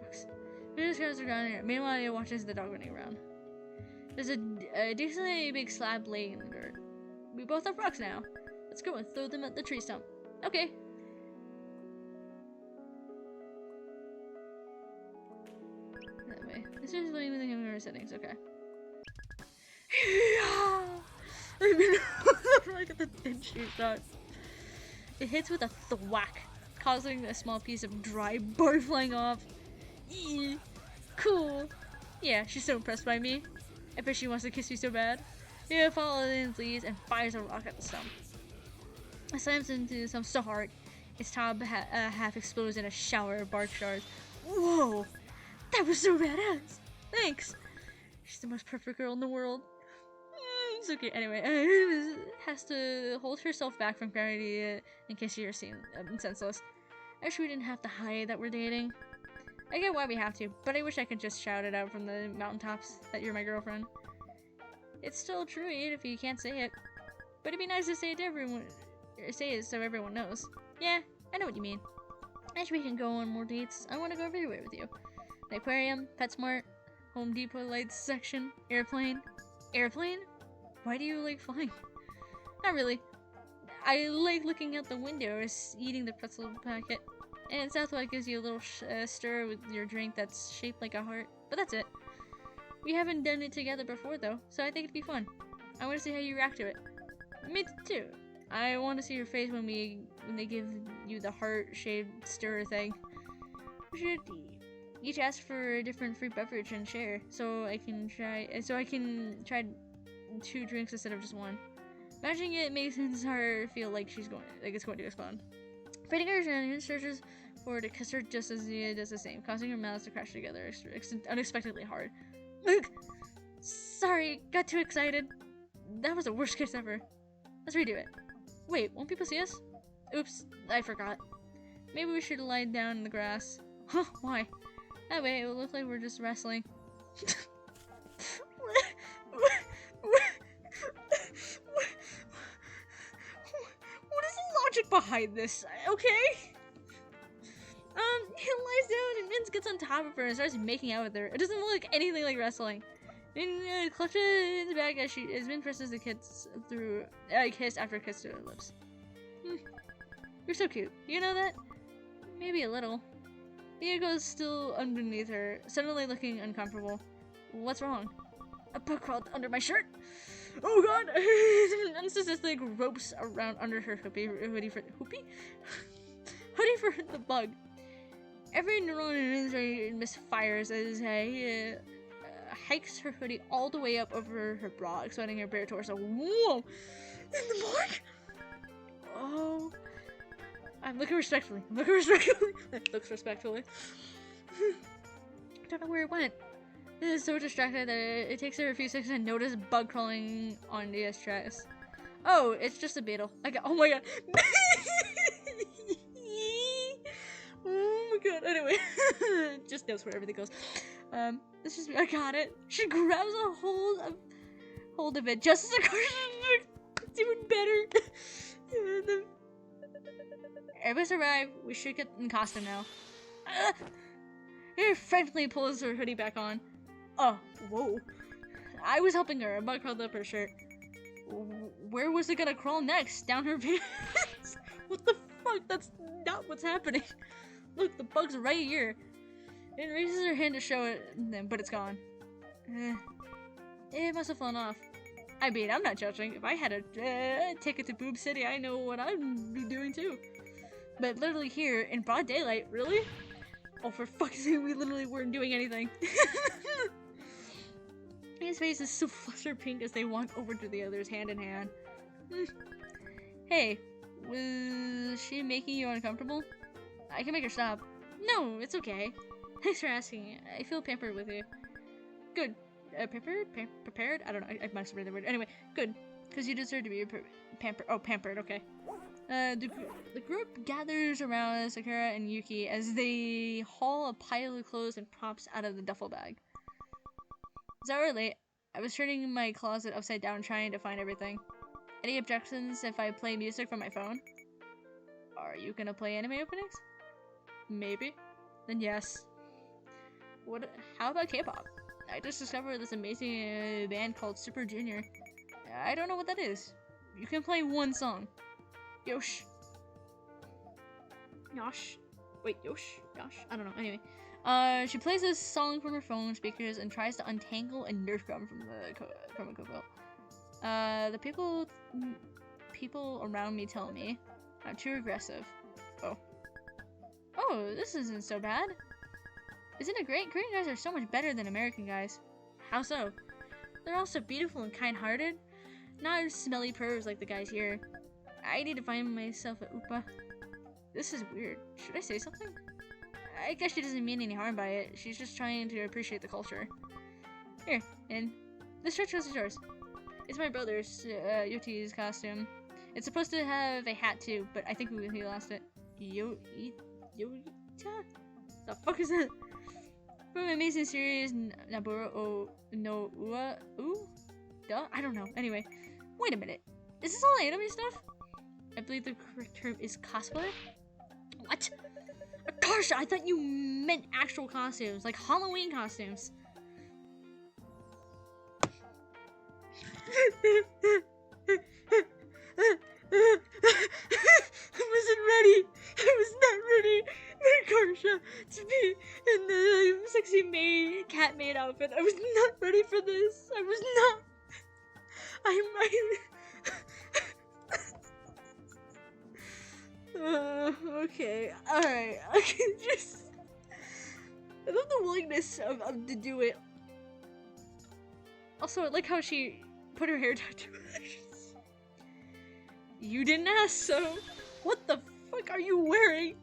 Rocks. These guys are down here. Meanwhile, he watches the dog running around. There's a decently big slab laying in the dirt. We both have rocks now. Let's go and throw them at the tree stump. Okay. That way. This is leaving the camera settings. Okay. I mean, look at the dead tree stump. It hits with a thwack, causing a small piece of dry bark flying off. Eee, cool. Yeah, she's so impressed by me. I bet she wants to kiss me so bad. Yeah, follows in his leads and fires a rock at the stump. It slams into some so hard, its top half explodes in a shower of bark shards. Whoa, that was so badass. Thanks. She's the most perfect girl in the world. It's okay. Anyway, has to hold herself back from gravity in case you're seen senseless. I wish we didn't have to hide that we're dating. I get why we have to, but I wish I could just shout it out from the mountaintops that you're my girlfriend. It's still true even if you can't say it, but it'd be nice to say it to everyone. Say it so everyone knows. Yeah, I know what you mean. I wish we can go on more dates. I want to go everywhere with you. The aquarium, PetSmart, Home Depot lights section, airplane. Airplane? Why do you like flying? Not really. I like looking out the window or eating the pretzel packet. And Southwest gives you a little stir with your drink that's shaped like a heart. But that's it. We haven't done it together before though, so I think it'd be fun. I want to see how you react to it. Me too. I want to see your face when they give you the heart-shaped stir thing. We should each ask for a different free beverage and share, so I can try 2 drinks instead of just 1. Imagining it makes her feel like it's going to explode. Fading her and searches for to kiss her just as Diya does the same, causing her mouths to crash together unexpectedly hard. Look! Sorry, got too excited. That was the worst kiss ever. Let's redo it. Wait, won't people see us? Oops, I forgot. Maybe we should lie down in the grass. Huh, why? That way it will look like we're just wrestling. What is the logic behind this? Okay? He lies down and Min gets on top of her and starts making out with her. It doesn't look anything like wrestling. Min clutches the bag as Min presses the kiss after kiss to her lips. You're so cute. You know that? Maybe a little. Diya goes still underneath her, suddenly looking uncomfortable. What's wrong? A bug crawled under my shirt. Oh god! Unsuspectly gropes around under her hoodie for the bug. Every neuron in his brain misfires as he hikes her hoodie all the way up over her bra, exposing her bare torso. Whoa! In the bug? Oh. I'm looking respectfully. Looks respectfully. I don't know where it went. It is so distracted that it takes her a few seconds to notice a bug crawling on Diya's chest. Oh, it's just a beetle. Oh my god. Oh my god. Anyway, just notes where everything goes. I got it. She grabs a hold of it just as a cushion. It's even better. Everybody's arrived. We should get in costume now. He frantically pulls her hoodie back on. Oh, whoa. I was helping her. A bug crawled up her shirt. Where was it gonna crawl next? Down her pants? What the fuck? That's not what's happening. Look, the bug's right here. It raises her hand to show it, but it's gone. It must have flown off. I mean, I'm not judging. If I had a ticket to Boob City, I know what I'd be doing too. But literally here, in broad daylight, really? Oh, for fuck's sake, we literally weren't doing anything. His face is so flustered pink as they walk over to the others hand in hand. Hey, was she making you uncomfortable? I can make her stop. No, it's okay. Thanks for asking. I feel pampered with you. Good. Prepared? I don't know. I must have read the word. Anyway, good. Because you deserve to be pampered. Oh, pampered. Okay. The group gathers around Sakura and Yuki as they haul a pile of clothes and props out of the duffel bag. It's hour late. I was turning my closet upside down trying to find everything. Any objections if I play music from my phone? Are you gonna play anime openings? Maybe. Then yes. How about K-pop? I just discovered this amazing band called Super Junior. I don't know what that is. You can play one song. Yosh. Wait, Yosh? I don't know. Anyway. She plays this song from her phone speakers and tries to untangle a Nerf gun from the chroma belt. The people around me tell me I'm too aggressive. Oh, this isn't so bad. Isn't it great? Korean guys are so much better than American guys. How so? They're all so beautiful and kind-hearted. Not smelly pervs like the guys here. I need to find myself a Upa. This is weird. Should I say something? I guess she doesn't mean any harm by it. She's just trying to appreciate the culture. Here, and this shirt is yours. It's my brother's, Yoti's costume. It's supposed to have a hat too, but I think he lost it. Yota? The fuck is that? From amazing series Naburo no Ua Duh? I don't know. Anyway, wait a minute. Is this all anime stuff? I believe the correct term is cosplay. What? Gosh, I thought you meant actual costumes, like Halloween costumes. happen. I was not ready for this. I was not. Okay. Alright. Okay, just... I love the willingness of to do it. Also, I like how she put her hair down to her lashes. You didn't ask, so... What the fuck are you wearing?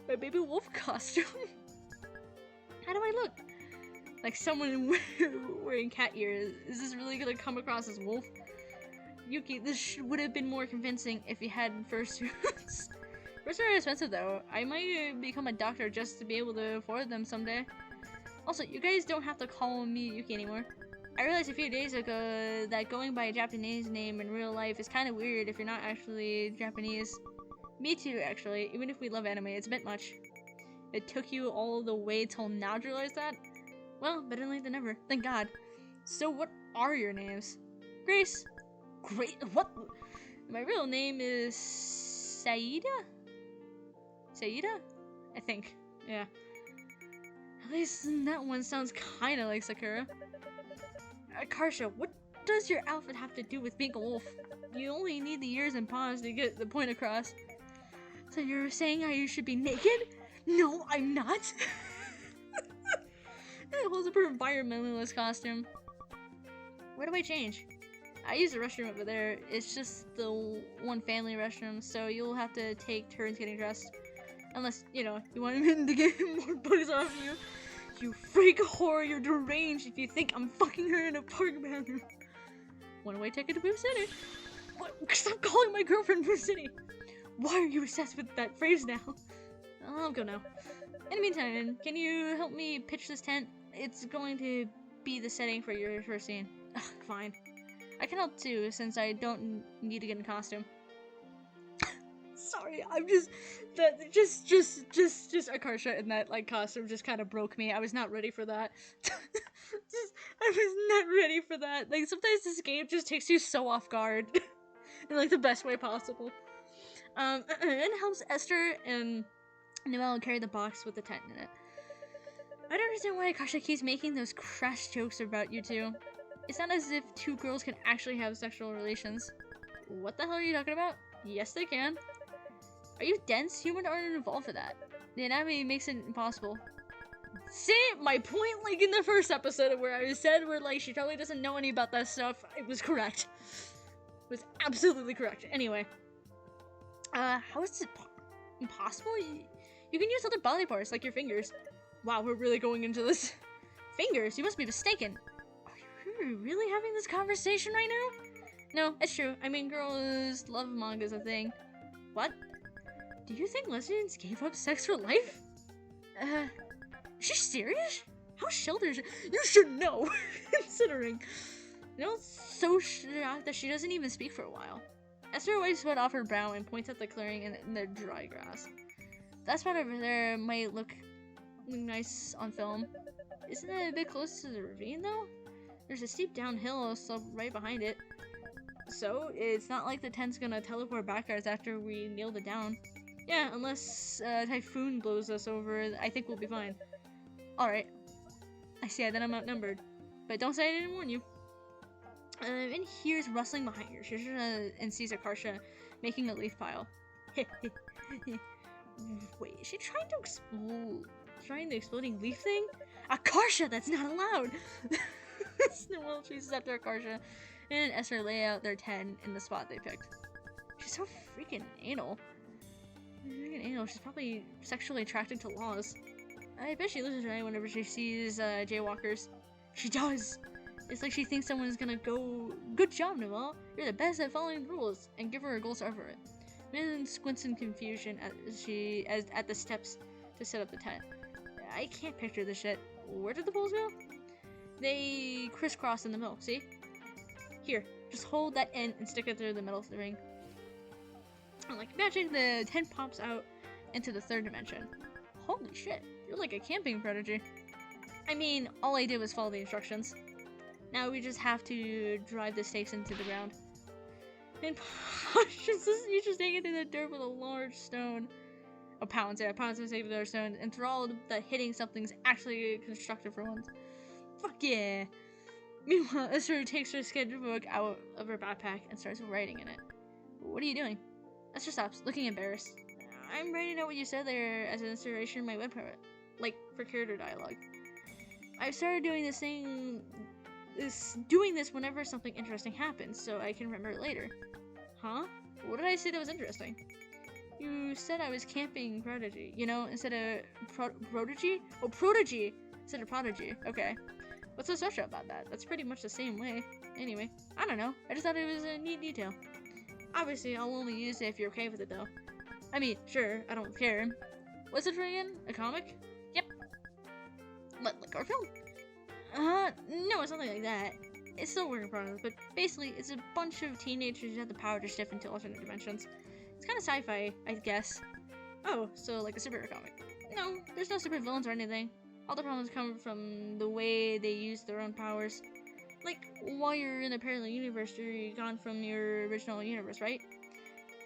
My baby wolf costume? How do I look? Like someone wearing cat ears. Is this really gonna come across as wolf? Yuki, this would have been more convincing if you had fursuits. Fursuits are expensive though. I might become a doctor just to be able to afford them someday. Also, you guys don't have to call me Yuki anymore. I realized a few days ago that going by a Japanese name in real life is kind of weird if you're not actually Japanese. Me too, actually. Even if we love anime, it's a bit much. It took you all the way till now to realize that? Well, better late than never. Thank God. So what are your names? Grace. Great. What? My real name is Saida? Saida? I think. Yeah. At least that one sounds kinda like Sakura. Karsha, what does your outfit have to do with being a wolf? You only need the ears and paws to get the point across. So you're saying I should be naked? No, I'm not. It holds up her environmentalist costume. Where do I change? I use the restroom over there. It's just the one family restroom, so you'll have to take turns getting dressed. Unless, you know, you want him to get more bugs off you. You freak whore, you're deranged if you think I'm fucking her in a park bathroom. One way ticket to Boo City. What? Stop calling my girlfriend Boo City. Why are you obsessed with that phrase now? I'll go now. In the meantime, can you help me pitch this tent? It's going to be the setting for your first scene. Ugh, fine. I can help too, since I don't need to get in costume. Sorry, I'm just Akarsha in that like costume just kind of broke me. I was not ready for that. I was not ready for that. Like sometimes this game just takes you so off guard, in like the best way possible. And helps Esther and Noelle carry the box with the tent in it. I don't understand why Akarsha keeps making those crass jokes about you two. It's not as if two girls can actually have sexual relations. What the hell are you talking about? Yes, they can. Are you dense? Humans aren't involved for that. The anatomy makes it impossible. See, my point, like in the first episode where I said where like she totally doesn't know any about that stuff, it was correct. It was absolutely correct. Anyway, how is it impossible? You can use other body parts like your fingers. Wow, we're really going into this. Fingers? You must be mistaken. Are you really having this conversation right now? No, it's true. I mean, girls love manga's a thing. What? Do you think lesbians gave up sex for life? Is she serious? How sheltered? You should know, considering. You know, it's so shocked that she doesn't even speak for a while. Esther wipes sweat off her brow and points at the clearing in the dry grass. That spot over there might look nice on film. Isn't it a bit close to the ravine, though? There's a steep downhill slope right behind it. So, it's not like the tent's gonna teleport back at us after we nailed it down. Yeah, unless a typhoon blows us over, I think we'll be fine. Alright. I see that I'm outnumbered. But don't say I didn't warn you. And here's rustling behind her. She and sees Akarsha making a leaf pile. Wait, is she trying to explode? Trying the exploding leaf thing? Akarsha, that's not allowed! Noelle chases after Akarsha, and Esther lay out their tent in the spot they picked. She's so freaking anal. She's probably sexually attracted to laws. I bet she loses her mind whenever she sees jaywalkers. She does! It's like she thinks someone's gonna go, "Good job, Noelle! You're the best at following rules," and give her a gold star for it. Min squints in confusion as at the steps to set up the tent. I can't picture this shit. Where did the poles go? They crisscross in the middle, see? Here, just hold that end and stick it through the middle of the ring. Like magic, the tent pops out into the third dimension. Holy shit, you're like a camping prodigy. I mean, all I did was follow the instructions. Now we just have to drive the stakes into the ground. And you just take it in the dirt with a large stone. Oh, pounds, yeah, pounds of save their stone, enthralled that hitting something's actually constructive for once. Fuck yeah! Meanwhile, Esther takes her sketchbook out of her backpack and starts writing in it. What are you doing? Esther stops, looking embarrassed. I'm writing out what you said there as an inspiration in my web poet, like for character dialogue. I've started doing this whenever something interesting happens, so I can remember it later. Huh? What did I say that was interesting? You said I was camping prodigy, instead of prodigy? Oh, prodigy instead of prodigy. Okay. What's so special about that? That's pretty much the same way. Anyway, I don't know. I just thought it was a neat detail. Obviously, I'll only use it if you're okay with it, though. I mean, sure, I don't care. What's it for again? A comic? Yep. What, like our film? No, it's nothing like that. It's still work in progress, but basically, it's a bunch of teenagers who have the power to shift into alternate dimensions. It's kind of sci-fi, I guess. Oh, so like a superhero comic. No, there's no super villains or anything. All the problems come from the way they use their own powers. Like, while you're in a parallel universe, you're gone from your original universe, right?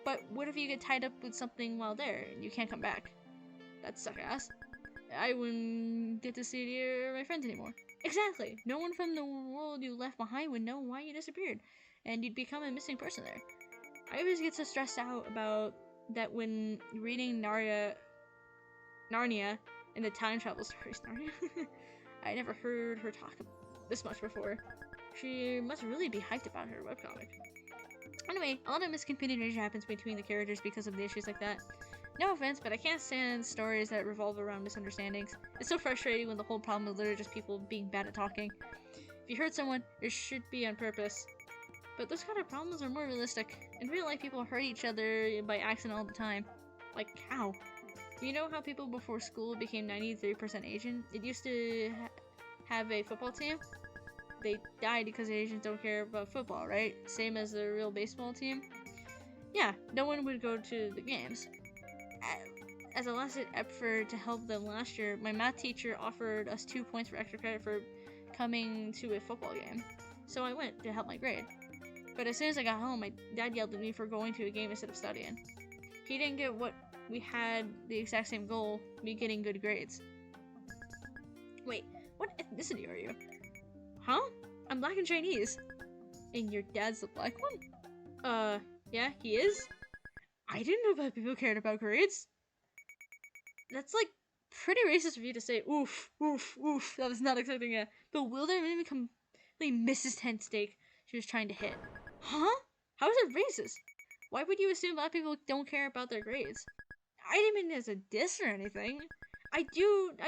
But what if you get tied up with something while there and you can't come back? That'd suck ass. I wouldn't get to see you or my friends anymore. Exactly. No one from the world you left behind would know why you disappeared, and you'd become a missing person there. I always get so stressed out about that when reading Narnia and the time travel stories. Narnia? I never heard her talk this much before. She must really be hyped about her webcomic. Anyway, a lot of miscommunication happens between the characters because of the issues like that. No offense, but I can't stand stories that revolve around misunderstandings. It's so frustrating when the whole problem is literally just people being bad at talking. If you hurt someone, it should be on purpose. But those kind of problems are more realistic. In real life, people hurt each other by accident all the time. Like, how? You know how people before school became 93% Asian? It used to have a football team. They died because Asians don't care about football, right? Same as the real baseball team. Yeah, no one would go to the games. As a last effort to help them last year, my math teacher offered us 2 points for extra credit for coming to a football game. So I went to help my grade. But as soon as I got home, my dad yelled at me for going to a game instead of studying. He didn't get what we had the exact same goal, me getting good grades. Wait, what ethnicity are you? Huh? I'm black and Chinese. And your dad's the black one? Yeah, he is? I didn't know that people cared about grades. That's like pretty racist of you to say. Oof, oof, oof. I was not expecting a bewilderment completely misses tent steak she was trying to hit. Huh? How is it racist? Why would you assume black people don't care about their grades? I didn't mean it as a diss or anything. I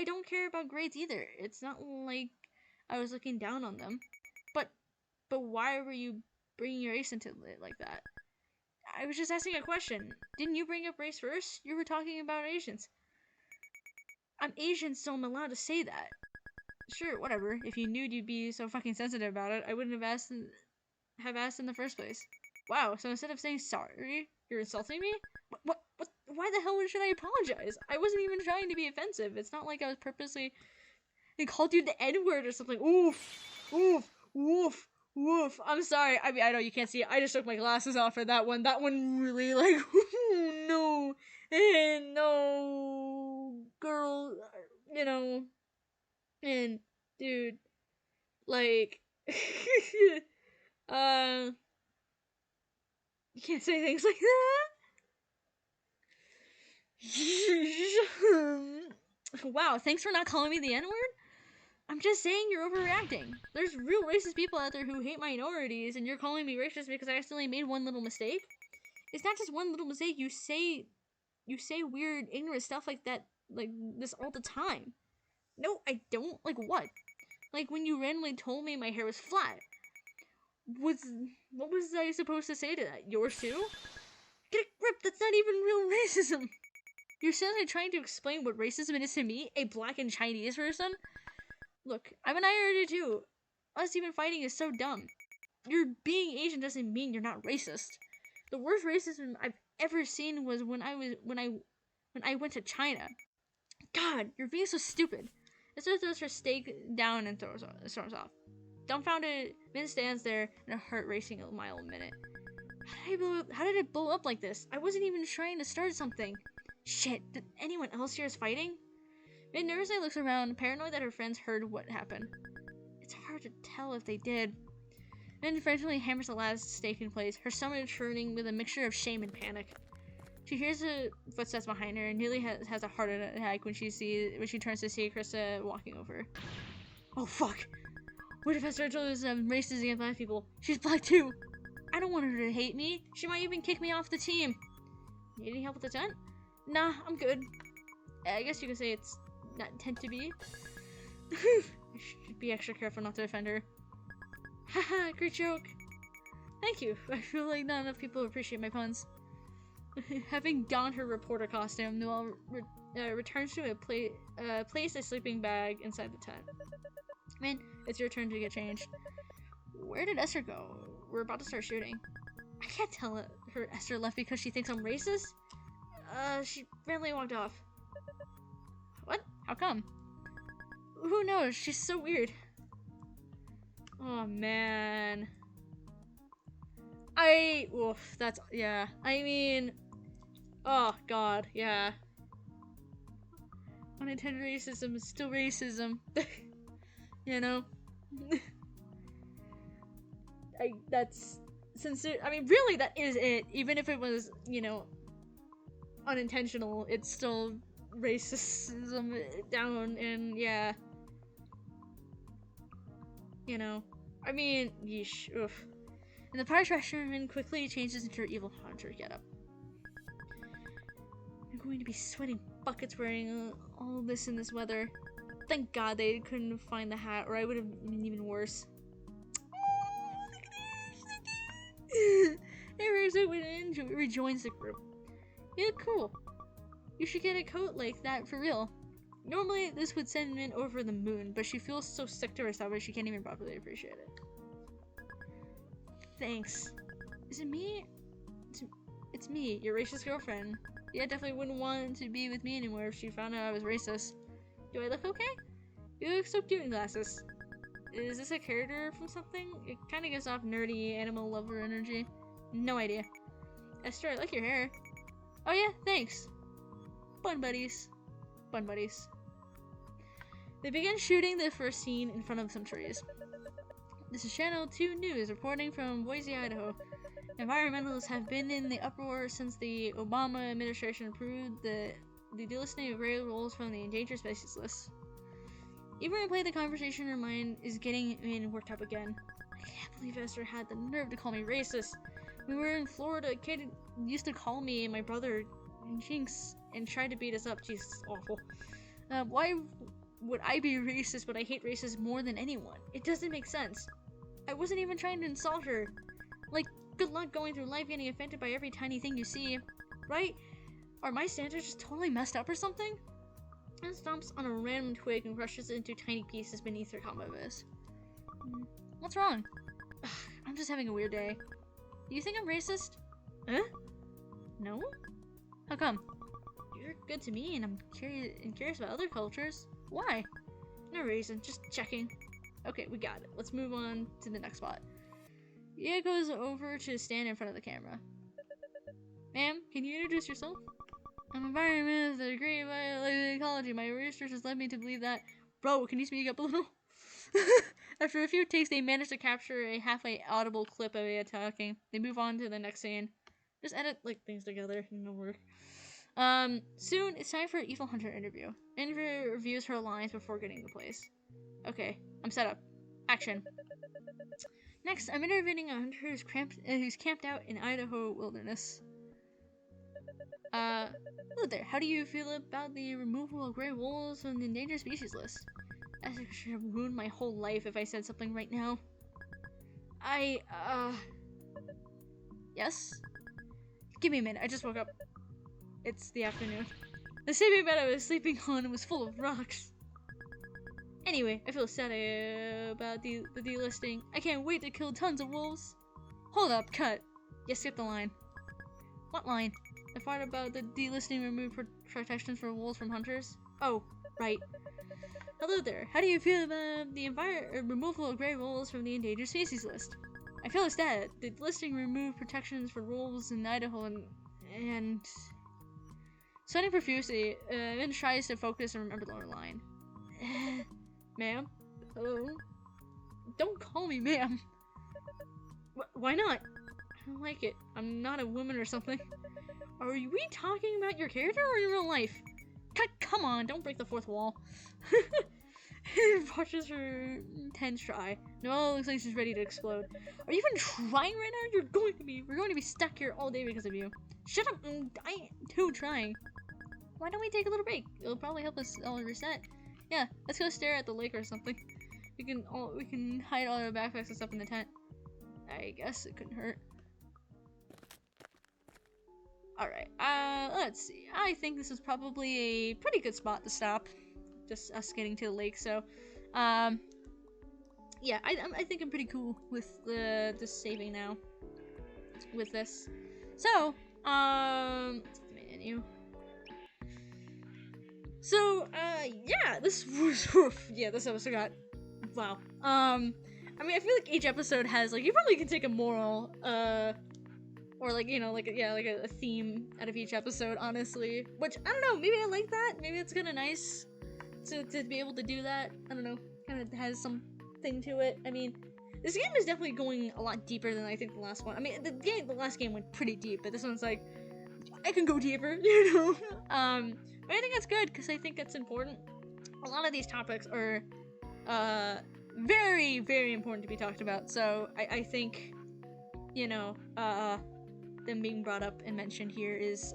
don't care about grades either. It's not like I was looking down on them. But why were you bringing your race into it like that? I was just asking a question. Didn't you bring up race first? You were talking about Asians. I'm Asian, so I'm allowed to say that. Sure, whatever. If you knew you'd be so fucking sensitive about it, I wouldn't have asked in the first place. Wow, so instead of saying sorry, you're insulting me? What? Why the hell should I apologize? I wasn't even trying to be offensive. It's not like I was purposely called you the N-word or something. Oof, oof, oof. Woof. I'm sorry. I mean, I know you can't see it. I just took my glasses off for that one. That one really, like, no. No. Girl, and, dude, like, you can't say things like that. Wow, thanks for not calling me the N-word? I'm just saying you're overreacting. There's real racist people out there who hate minorities, and you're calling me racist because I accidentally made one little mistake? It's not just one little mistake. You say weird, ignorant stuff like that, like this all the time. No, I don't. Like what? Like when you randomly told me my hair was flat. What was I supposed to say to that? Yours too? Get a grip. That's not even real racism. You're suddenly trying to explain what racism is to me, a black and Chinese person? Look, I'm an minority too. Us even fighting is so dumb. Your being Asian doesn't mean you're not racist. The worst racism I've ever seen was when I went to China. God, you're being so stupid. Esther throws her steak down and storms off. Dumbfounded, Min stands there in a heart racing a mile a minute. How did it blow up like this? I wasn't even trying to start something. Shit, did anyone else here is fighting? Min nervously looks around, paranoid that her friends heard what happened. it's hard to tell if they did. Min frantically hammers the last stake in place, her stomach churning with a mixture of shame and panic. She hears the footsteps behind her and nearly has a heart attack when she turns to see Krista walking over. Oh fuck! What if Esther is racist against black people? She's black too! I don't want her to hate me. She might even kick me off the team. Need any help with the tent? Nah, I'm good. I guess you could say it's not intent to be. I should be extra careful not to offend her. Haha, great joke. Thank you. I feel like not enough people appreciate my puns. Having donned her reporter costume, Noelle returns to place a sleeping bag inside the tent. Man, it's your turn to get changed. Where did Esther go? We're about to start shooting. I can't tell her Esther left because she thinks I'm racist. She randomly walked off. What? How come? Who knows? She's so weird. Oh man. Oof, that's, yeah. I mean, oh god, yeah. Unintended racism is still racism. You know? That's sincere. I mean, really, that is it. Even if it was, you know, unintentional, it's still racism down, and yeah. You know? I mean, yeesh, oof. In the park's restroom, quickly changes into her evil hunter getup. I'm going to be sweating buckets wearing all this in this weather. Thank God they couldn't find the hat, or I would have been even worse. Everyone rejoins the group. Yeah, cool. You should get a coat like that for real. Normally, this would send Min over the moon, but she feels so sick to her stomach she can't even properly appreciate it. Thanks. Is it me? It's me, your racist girlfriend. Yeah, definitely wouldn't want to be with me anymore if she found out I was racist. Do I look okay? You look so cute in glasses. Is this a character from something? It kind of gives off nerdy animal lover energy. No idea. Esther, I like your hair. Oh yeah, thanks. Bun buddies. Bun buddies. They begin shooting the first scene in front of some trees. This is Channel 2 News reporting from Boise, Idaho. Environmentalists have been in the uproar since the Obama administration approved the delisting of gray wolves from the endangered species list. Even replay the conversation, her mind is getting worked up again. I can't believe Esther had the nerve to call me racist. When we were in Florida, a kid used to call me and my brother Jinx and tried to beat us up. Jesus, awful. Why would I be racist, but I hate racists more than anyone? It doesn't make sense. I wasn't even trying to insult her. Like, good luck going through life getting offended by every tiny thing you see, right? Are my standards just totally messed up or something? And stomps on a random twig and crushes it into tiny pieces beneath her combo vis. What's wrong? Ugh, I'm just having a weird day. Do you think I'm racist? Huh? No? How come? You're good to me and I'm curious about other cultures. Why? No reason, just checking. Okay, we got it. Let's move on to the next spot. Diya goes over to stand in front of the camera. Ma'am, can you introduce yourself? I'm environmentalist with a degree in ecology. My research has led me to believe that... Bro, can you speak up a little? After a few takes, they manage to capture a halfway audible clip of it talking. They move on to the next scene. Just edit like things together and it'll work. Soon it's time for an Evil Hunter interview. Interviewer reviews her lines before getting the place. Okay, I'm set up. Action. Next, I'm interviewing a hunter who's camped out in Idaho wilderness. Hello there. How do you feel about the removal of gray wolves from the endangered species list? I should have ruined my whole life if I said something right now. Yes? Give me a minute, I just woke up. It's the afternoon. The sleeping bed I was sleeping on was full of rocks. Anyway, I feel sad about the delisting. I can't wait to kill tons of wolves. Hold up, cut. You skipped the line. What line? The part about the delisting removed protections for wolves from hunters? Oh, right. Hello there. How do you feel about the removal of gray wolves from the endangered species list? I feel sad. The listing removed protections for wolves in Idaho and... Sweating profusely, Min tries to focus and remember the line. Ma'am? Hello? Don't call me ma'am. Why not? I don't like it. I'm not a woman or something. Are we talking about your character or your real life? Come on, don't break the fourth wall. Watches her intense try. No, looks like she's ready to explode. Are you even trying right now? We're going to be stuck here all day because of you. Shut up! I am too trying. Why don't we take a little break? It'll probably help us all reset. Yeah, let's go stare at the lake or something. We can hide all our backpacks and stuff in the tent. I guess it couldn't hurt. Alright, let's see. I think this is probably a pretty good spot to stop. Just us getting to the lake, so, yeah, I think I'm pretty cool with the saving now. With this. So, menu. So, yeah, this was, yeah, this episode got, wow. I mean, I feel like each episode has, like, you probably can take a moral, or like, you know, like, yeah, like a theme out of each episode, honestly. Which, I don't know, maybe I like that. Maybe it's kind of nice to be able to do that. I don't know, kind of has something to it. I mean, this game is definitely going a lot deeper than I think the last one. I mean, the last game went pretty deep, but this one's like, I can go deeper, you know? But I think that's good, because I think it's important. A lot of these topics are, very, very important to be talked about, so I think, you know, them being brought up and mentioned here is,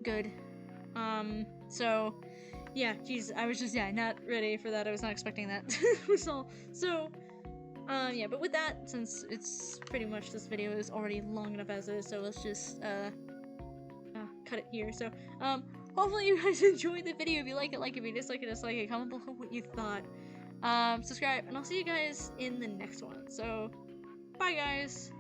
good. So, yeah, geez, I was just, yeah, not ready for that. I was not expecting that. So, yeah, but with that, since it's pretty much, this video is already long enough as is, so let's just, cut it here. So, hopefully you guys enjoyed the video. If you like it, like it. If you dislike it, dislike it. Comment below what you thought. Subscribe, and I'll see you guys in the next one. So, bye guys!